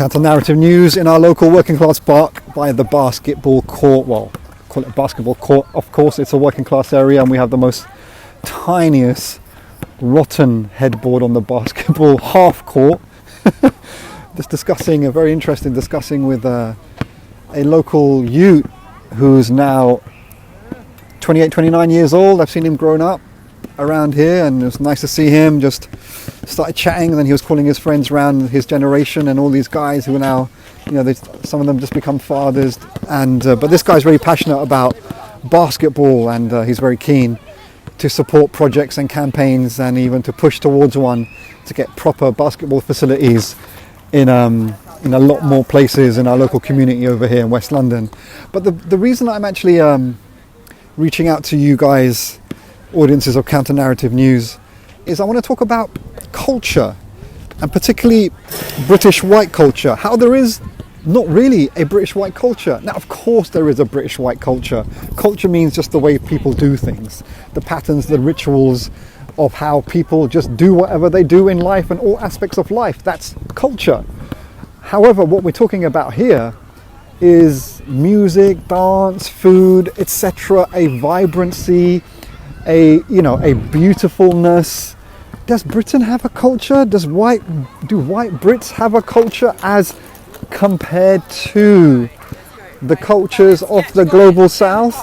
Counter-narrative news in our local working class park by the basketball court. Well, call it basketball court. Of course, it's a working class area, and we have the most tiniest rotten headboard on the basketball half court. Just discussing, a very interesting discussing with a local youth who's now 28, 29 years old. I've seen him grown up around here, and it was nice to see him. Just started chatting, and then he was calling his friends around his generation and all these guys who are now, some of them just become fathers. And but this guy's very passionate about basketball, and he's very keen to support projects and campaigns, and even to push towards one to get proper basketball facilities in a lot more places in our local community over here in West London. But the reason I'm actually reaching out to you guys, audiences of Counter-Narrative News, is I want to talk about culture, and particularly British white culture. How there is not really a British white culture. Now, of course there is a British white culture. Culture means just the way people do things, the patterns, the rituals of how people just do whatever they do in life and all aspects of life. That's culture. However, what we're talking about here is music, dance, food, etc., a vibrancy, a beautifulness. Does Britain have a culture? Do white Brits have a culture as compared to the cultures of the global south,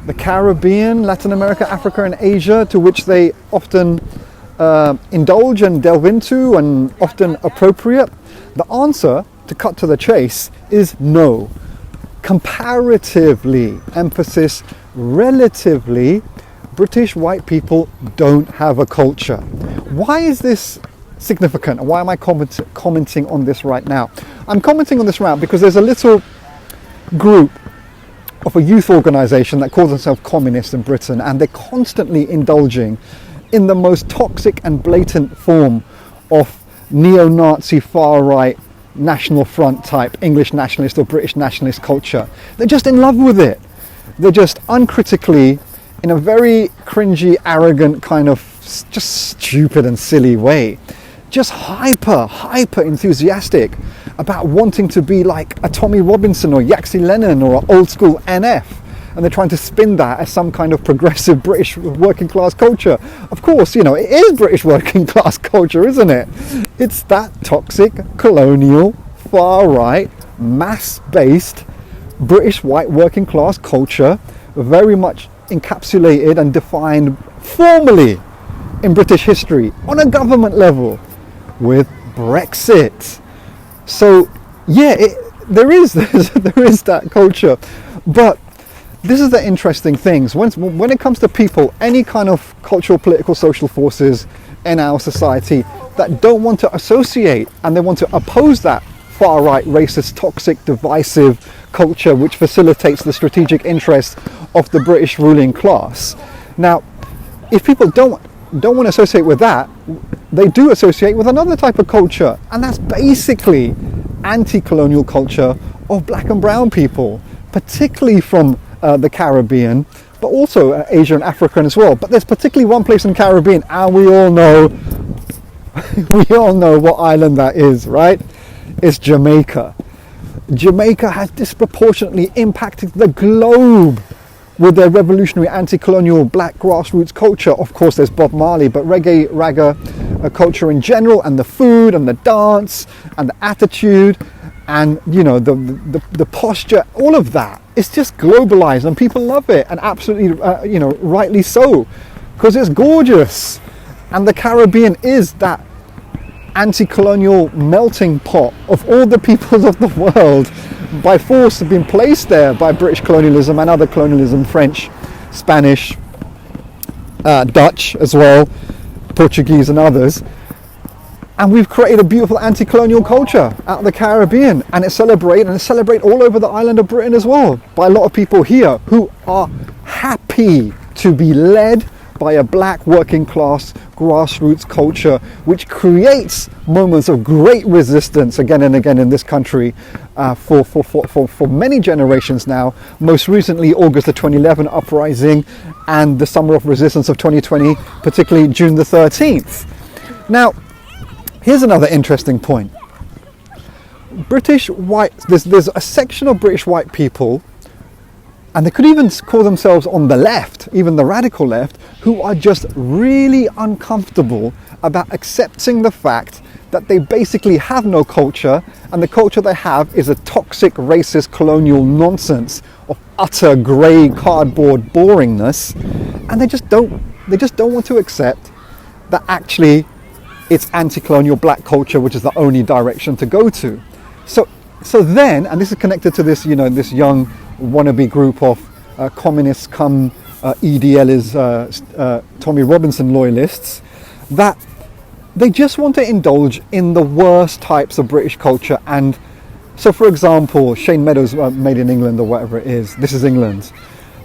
the Caribbean, Latin America, Africa and Asia, to which they often indulge and delve into and often appropriate? The answer, to cut to the chase, is no. Comparatively, emphasis relatively, British white people don't have a culture. Why is this significant? Why am I commenting on this right now? I'm commenting on this right because there's a little group of a youth organisation that calls themselves communist in Britain, and they're constantly indulging in the most toxic and blatant form of neo-Nazi far-right National Front type English nationalist or British nationalist culture. They're just in love with it. They're just uncritically, in a very cringy, arrogant kind of just stupid and silly way, just hyper enthusiastic about wanting to be like a Tommy Robinson or Yaxi Lennon or an old school NF. And they're trying to spin that as some kind of progressive British working class culture. Of course, it is British working class culture, isn't it? It's that toxic, colonial, far-right, mass-based British white working class culture, very much encapsulated and defined formally in British history on a government level with Brexit. So, yeah, there is that culture. But this is the interesting things. When it comes to people, any kind of cultural, political, social forces in our society that don't want to associate and they want to oppose that far-right, racist, toxic, divisive culture which facilitates the strategic interests of the British ruling class. Now, if people don't want to associate with that, they do associate with another type of culture, and that's basically anti-colonial culture of black and brown people, particularly from the Caribbean, but also Asia and Africa as well. But there's particularly one place in the Caribbean, and we all know what island that is, right? It's Jamaica. Jamaica has disproportionately impacted the globe with their revolutionary anti-colonial black grassroots culture. Of course, there's Bob Marley, but reggae, ragga culture in general, and the food and the dance and the attitude and the posture, all of that, it's just globalized, and people love it, and absolutely rightly so, because it's gorgeous. And the Caribbean is that anti-colonial melting pot of all the peoples of the world, by force have been placed there by British colonialism and other colonialism, French, Spanish, Dutch as well, Portuguese and others. And we've created a beautiful anti-colonial culture out of the Caribbean, and it's celebrated all over the island of Britain as well by a lot of people here who are happy to be led by a black working class grassroots culture which creates moments of great resistance again and again in this country for many generations now. Most recently, August the 2011 uprising and the summer of resistance of 2020, particularly June the 13th. Now, here's another interesting point. British white, there's a section of British white people, and they could even call themselves on the left, even the radical left, who are just really uncomfortable about accepting the fact that they basically have no culture, and the culture they have is a toxic, racist, colonial nonsense of utter grey cardboard boringness, and they just don't want to accept that actually it's anti-colonial black culture, which is the only direction to go to. So then, and this is connected to this, this young wannabe group of communists come EDL is Tommy Robinson loyalists, that they just want to indulge in the worst types of British culture. And so, for example, Shane Meadows, Made in England or whatever it is, This is England.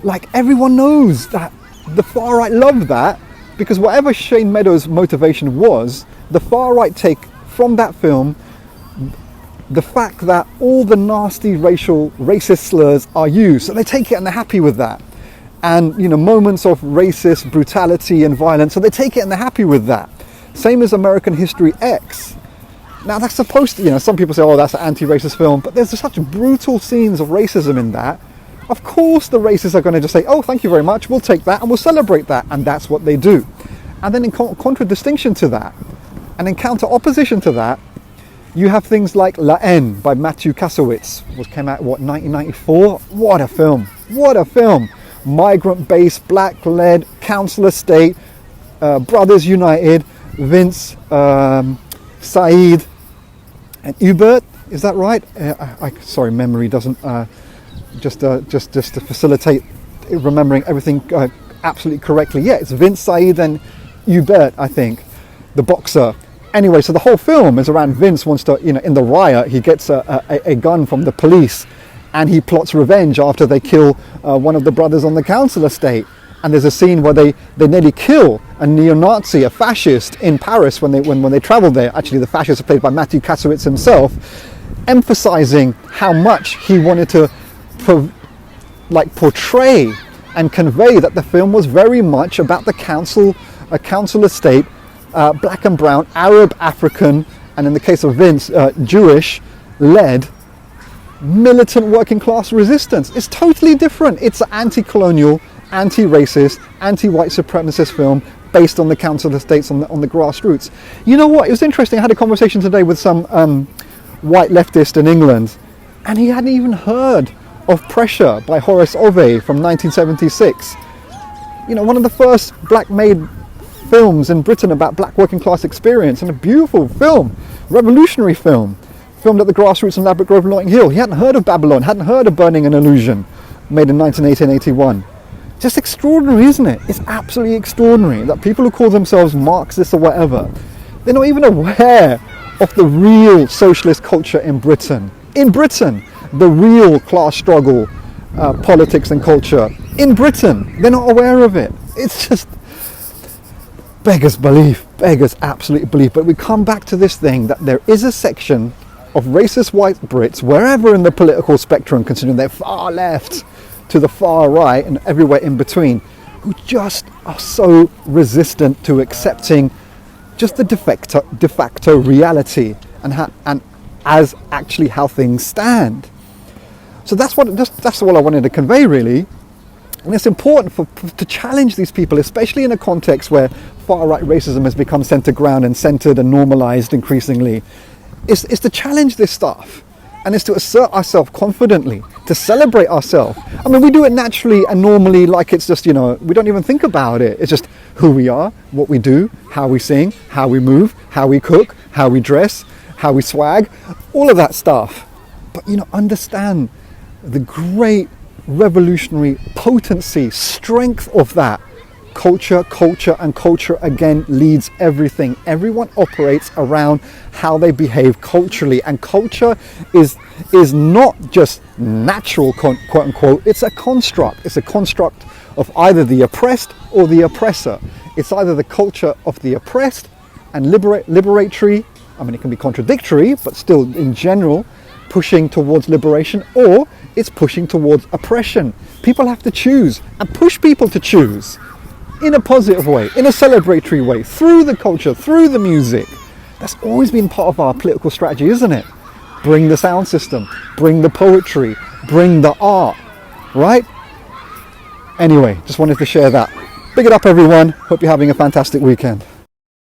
Like, everyone knows that the far right love that, because whatever Shane Meadows' motivation was, the far right take from that film the fact that all the nasty racist slurs are used. So they take it and they're happy with that. And, moments of racist brutality and violence, so they take it and they're happy with that. Same as American History X. Now that's supposed to, some people say, oh, that's an anti-racist film, but there's such brutal scenes of racism in that. Of course the racists are going to just say, oh, thank you very much, we'll take that and we'll celebrate that. And that's what they do. And then in contradistinction to that, and in counter opposition to that, you have things like La Haine by Matthew Kasowitz, which came out, 1994? What a film. What a film. Migrant-based, black-led, council estate, Brothers United, Vince, Said, and Hubert. Is that right? Sorry, memory doesn't... just to facilitate remembering everything absolutely correctly. Yeah, it's Vince, Said, and Hubert, I think, the boxer. Anyway, so the whole film is around Vince wants to, in the riot, he gets a gun from the police and he plots revenge after they kill one of the brothers on the council estate. And there's a scene where they nearly kill a neo-Nazi, a fascist in Paris when they travel there. Actually, the fascist is played by Matthew Kasowitz himself, emphasizing how much he wanted to portray and convey that the film was very much about a council estate, black and brown, Arab, African, and in the case of Vince, Jewish-led militant working class resistance. It's totally different. It's an anti-colonial, anti-racist, anti-white supremacist film based on the council estates on the grassroots. You know what? It was interesting. I had a conversation today with some white leftist in England, and he hadn't even heard of Pressure by Horace Ove from 1976. One of the first black-made films in Britain about black working class experience, and a beautiful film, revolutionary film, filmed at the grassroots in Ladbroke Grove, Notting Hill. He hadn't heard of Babylon, hadn't heard of Burning an Illusion, made in 1980 and 81. Just extraordinary, isn't it? It's absolutely extraordinary that people who call themselves Marxists or whatever, they're not even aware of the real socialist culture in Britain. In Britain, the real class struggle, politics and culture. In Britain, they're not aware of it. It's just beggars belief, beggars absolute belief. But we come back to this thing that there is a section of racist white Brits, wherever in the political spectrum, considering they're far left to the far right and everywhere in between, who just are so resistant to accepting just the de facto reality and as actually how things stand. So that's what I wanted to convey, really. And it's important to challenge these people, especially in a context where far-right racism has become centre ground and centred and normalised increasingly. It's to challenge this stuff, and it's to assert ourselves confidently, to celebrate ourselves. I mean, we do it naturally and normally, like it's just, we don't even think about it. It's just who we are, what we do, how we sing, how we move, how we cook, how we dress, how we swag, all of that stuff. But, understand the great revolutionary potency, strength of that. Culture, and culture again leads everything. Everyone operates around how they behave culturally, and culture is not just natural, quote unquote. It's a construct. It's a construct of either the oppressed or the oppressor. It's either the culture of the oppressed and liberatory. I mean, it can be contradictory, but still in general pushing towards liberation, or it's pushing towards oppression. People have to choose, and push people to choose in a positive way, in a celebratory way, through the culture, through the music. That's always been part of our political strategy, isn't it? bring the sound system, bring the poetry, bring the art, right? Anyway, just wanted to share that. Big it up, everyone. Hope you're having a fantastic weekend.